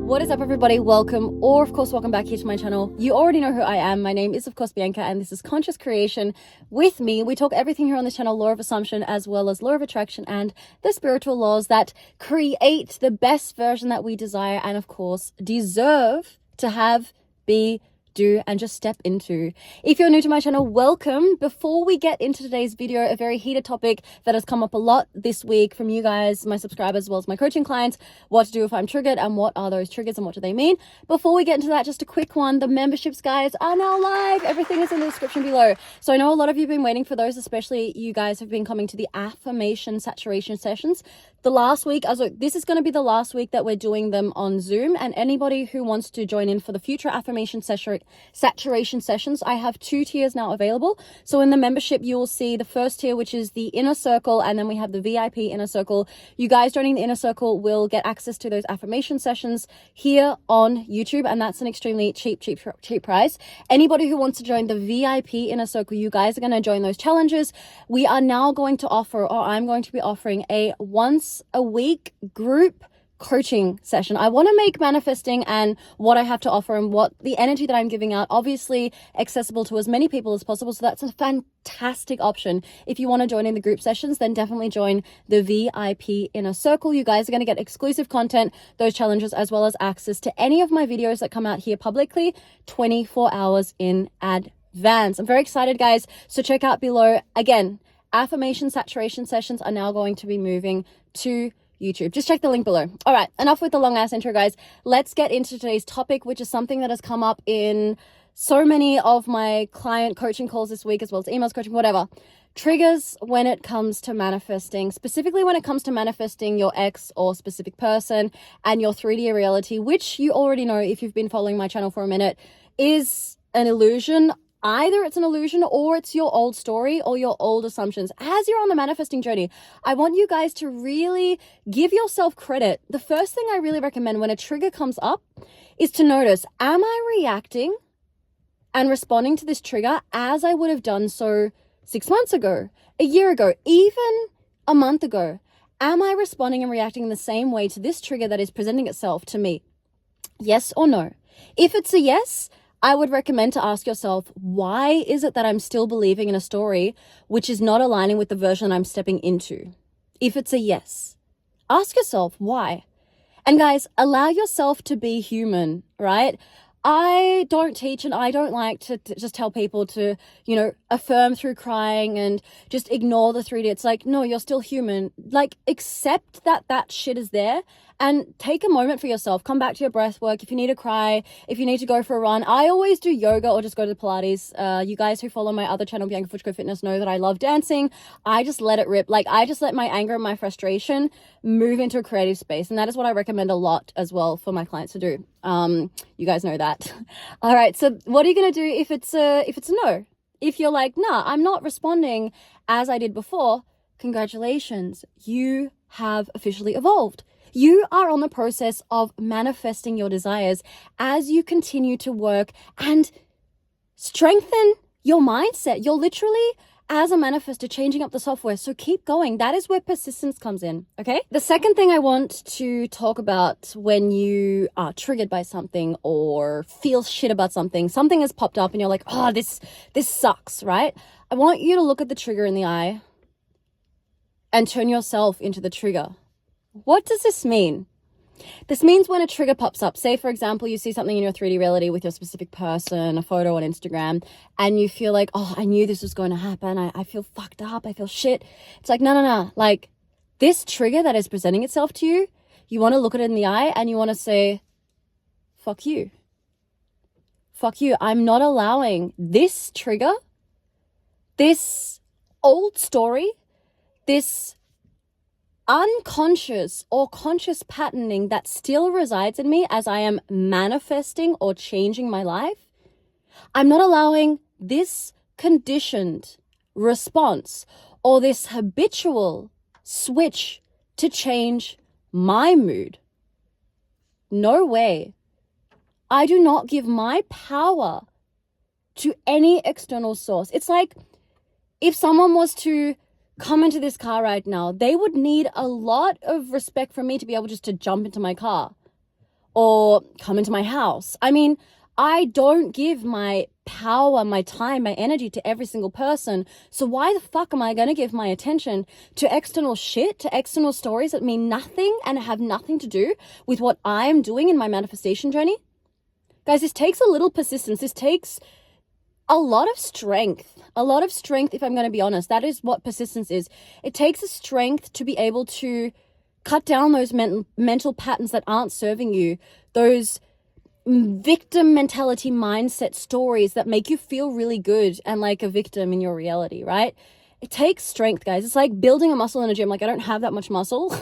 What is up, everybody? Welcome, or of course welcome back here to my channel. You already know who I am. My name is of course Bianca, and this is Conscious Creation. With me, we talk everything here on this channel: law of assumption, as well as law of attraction and the spiritual laws that create the best version that we desire and of course deserve to have, be, do, and just step into. If you're new to my channel, welcome. Before we get into today's video, a very heated topic that has come up a lot this week from you guys, my subscribers, as well as my coaching clients: what to do if I'm triggered and what are those triggers and what do they mean. Before we get into that, just a quick one: the memberships, guys, are now live. Everything is in the description below. So I know a lot of you have been waiting for those, especially you guys have been coming to the affirmation saturation sessions. The last week, this is going to be the last week that we're doing them on Zoom, and anybody who wants to join in for the future affirmation saturation sessions, I have 2 tiers now available. So in the membership, you will see the first tier, which is the inner circle, and then we have the VIP inner circle. You guys joining the inner circle will get access to those affirmation sessions here on YouTube, and that's an extremely cheap price. Anybody who wants to join the VIP inner circle, you guys are going to join those challenges. We are now going to offer, or I'm going to be offering, a once a week group coaching session. I want to make manifesting and what I have to offer and what the energy that I'm giving out obviously accessible to as many people as possible. So that's a fantastic option. If you want to join in the group sessions, then definitely join the VIP inner circle. You guys are going to get exclusive content, those challenges, as well as access to any of my videos that come out here publicly 24 hours in advance. I'm very excited, guys. So check out below. Again, affirmation saturation sessions are now going to be moving to YouTube. Just check the link below. All right, enough with the long ass intro, guys. Let's get into today's topic, which is something that has come up in so many of my client coaching calls this week, as well as emails, coaching, whatever. Triggers when it comes to manifesting, specifically when it comes to manifesting your ex or specific person and your 3D reality, which you already know if you've been following my channel for a minute, is an illusion. Either it's an illusion or it's your old story or your old assumptions. As you're on the manifesting journey, I want you guys to really give yourself credit. The first thing I really recommend when a trigger comes up is to notice, am I reacting and responding to this trigger as I would have done so 6 months ago, a year ago, even a month ago? Am I responding and reacting in the same way to this trigger that is presenting itself to me? Yes or no? If it's a yes, I would recommend to ask yourself, why is it that I'm still believing in a story which is not aligning with the version I'm stepping into? If it's a yes, ask yourself why. And guys, allow yourself to be human, right? I don't teach and I don't like to just tell people to, affirm through crying and just ignore the 3D. It's like, no, you're still human. Like, accept that shit is there and take a moment for yourself. Come back to your breath work. If you need to cry, if you need to go for a run. I always do yoga or just go to the Pilates. You guys who follow my other channel, Bianca Fitness, know that I love dancing. I just let it rip. Like, I just let my anger and my frustration move into a creative space. And that is what I recommend a lot as well for my clients to do. You guys know that. All right. So what are you going to do if it's a no? If you're like, nah, I'm not responding as I did before, congratulations. You have officially evolved. You are on the process of manifesting your desires as you continue to work and strengthen your mindset. You're literally, as a manifestor, changing up the software. So keep going. That is where persistence comes in. Okay. The second thing I want to talk about when you are triggered by something or feel shit about something has popped up and you're like, oh, this sucks, right? I want you to look at the trigger in the eye and turn yourself into the trigger. What does this mean? This means when a trigger pops up, say for example, you see something in your 3D reality with your specific person, a photo on Instagram, and you feel like, oh, I knew this was going to happen. I feel fucked up. I feel shit. It's like, no. Like, this trigger that is presenting itself to you, you want to look at it in the eye and you want to say, fuck you. Fuck you. I'm not allowing this trigger, this old story, this unconscious or conscious patterning that still resides in me as I am manifesting or changing my life. I'm not allowing this conditioned response or this habitual switch to change my mood. No way. I do not give my power to any external source. It's like if someone was to come into this car right now, they would need a lot of respect from me to be able just to jump into my car. or come into my house. I mean, I don't give my power, my time, my energy to every single person. So why the fuck am I going to give my attention to external shit, to external stories that mean nothing and have nothing to do with what I'm doing in my manifestation journey? Guys, this takes a little persistence. This takes a lot of strength. A lot of strength, if I'm going to be honest. That is what persistence is. It takes a strength to be able to cut down those mental patterns that aren't serving you, those victim mentality mindset stories that make you feel really good and like a victim in your reality, right? It takes strength, guys. It's like building a muscle in a gym. Like, I don't have that much muscle,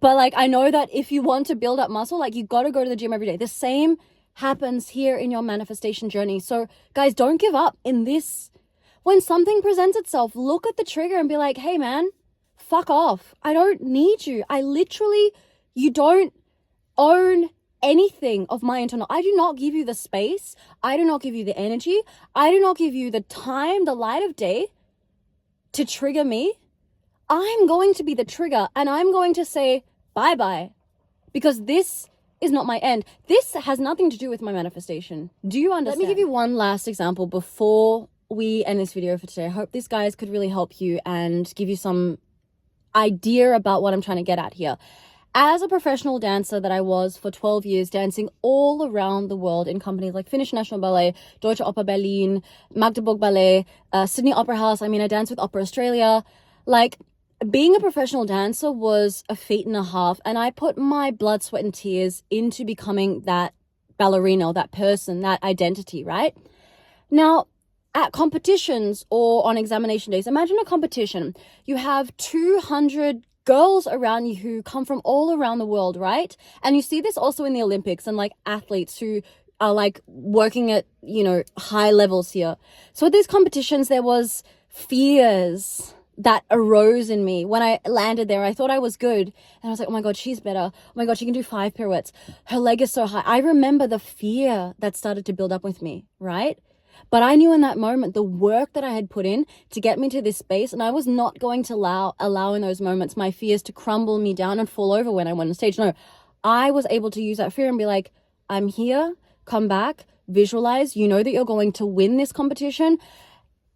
but like, I know that if you want to build up muscle, like, you got to go to the gym every day. The same happens here in your manifestation journey. So guys, don't give up in this. When something presents itself, look at the trigger and be like, hey man, fuck off. I don't need you. You don't own anything of my internal. I do not give you the space. I do not give you the energy. I do not give you the time, the light of day to trigger me. I'm going to be the trigger, and I'm going to say bye-bye, because this is not my end. This has nothing to do with my manifestation. Do you understand? Let me give you one last example before we end this video for today. I hope this, guys, could really help you and give you some idea about what I'm trying to get at here. As a professional dancer that I was for 12 years, dancing all around the world in companies like Finnish National Ballet, Deutsche Oper Berlin, Magdeburg Ballet, Sydney Opera House. I mean, I danced with Opera Australia. Like, being a professional dancer was a feat and a half, and I put my blood, sweat, and tears into becoming that ballerina, that person, that identity, right? Now, at competitions or on examination days, imagine a competition. You have 200 girls around you who come from all around the world, right? And you see this also in the Olympics and like athletes who are like working at, you know, high levels here. So at these competitions, there was fears that arose in me. When I landed there, I thought I was good. And I was like, oh my God, she's better. Oh my God, she can do 5 pirouettes. Her leg is so high. I remember the fear that started to build up with me, right? But I knew in that moment the work that I had put in to get me to this space, and I was not going to allow in those moments my fears to crumble me down and fall over when I went on stage. No, I was able to use that fear and be like, I'm here, come back, visualize, you know that you're going to win this competition,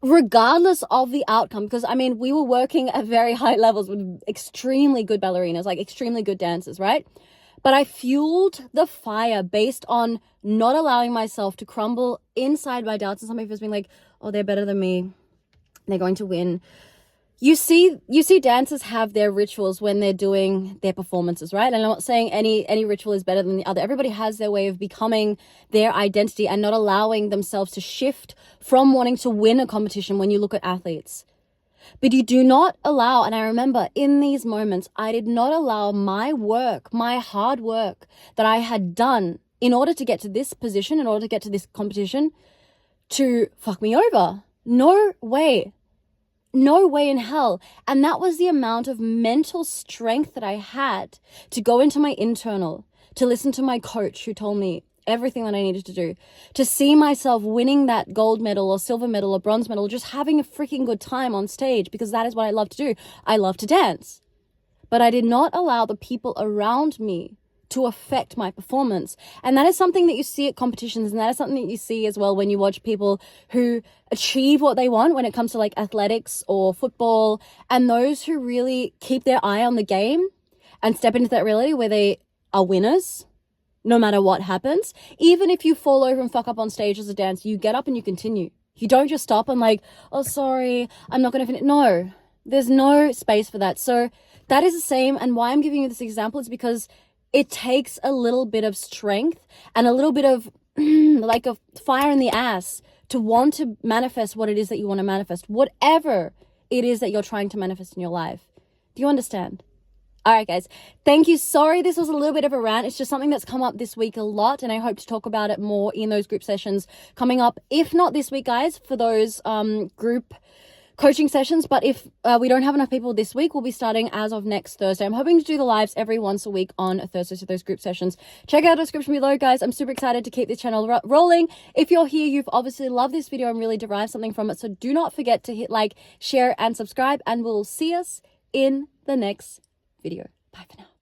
regardless of the outcome. Because I mean, we were working at very high levels with extremely good ballerinas, like extremely good dancers, right? But I fueled the fire based on not allowing myself to crumble inside my doubts and some people being like, oh, they're better than me, they're going to win. You see dancers have their rituals when they're doing their performances, right? And I'm not saying any ritual is better than the other. Everybody has their way of becoming their identity and not allowing themselves to shift from wanting to win a competition when you look at athletes. But you do not allow, and I remember in these moments, I did not allow my work, my hard work that I had done in order to get to this position, in order to get to this competition, to fuck me over. No way. No way in hell. And that was the amount of mental strength that I had to go into my internal, to listen to my coach who told me everything that I needed to do, to see myself winning that gold medal or silver medal or bronze medal, just having a freaking good time on stage, because that is what I love to do. I love to dance. But I did not allow the people around me to affect my performance. And that is something that you see at competitions, and that is something that you see as well when you watch people who achieve what they want when it comes to like athletics or football, and those who really keep their eye on the game and step into that reality where they are winners no matter what happens. Even if you fall over and fuck up on stage as a dancer, you get up and you continue. You don't just stop and like, oh, sorry, I'm not going to finish. No, there's no space for that. So that is the same. And why I'm giving you this example is because it takes a little bit of strength and a little bit of like a fire in the ass to want to manifest what it is that you want to manifest, whatever it is that you're trying to manifest in your life. Do you understand? All right, guys, thank you. Sorry, this was a little bit of a rant. It's just something that's come up this week a lot, and I hope to talk about it more in those group sessions coming up. If not this week, guys, for those group coaching sessions. But if we don't have enough people this week, we'll be starting as of next Thursday. I'm hoping to do the lives every once a week on a Thursday, so those group sessions. Check out the description below, guys. I'm super excited to keep this channel rolling. If you're here, you've obviously loved this video and really derived something from it. So do not forget to hit like, share, and subscribe, and we'll see us in the next video. Bye for now.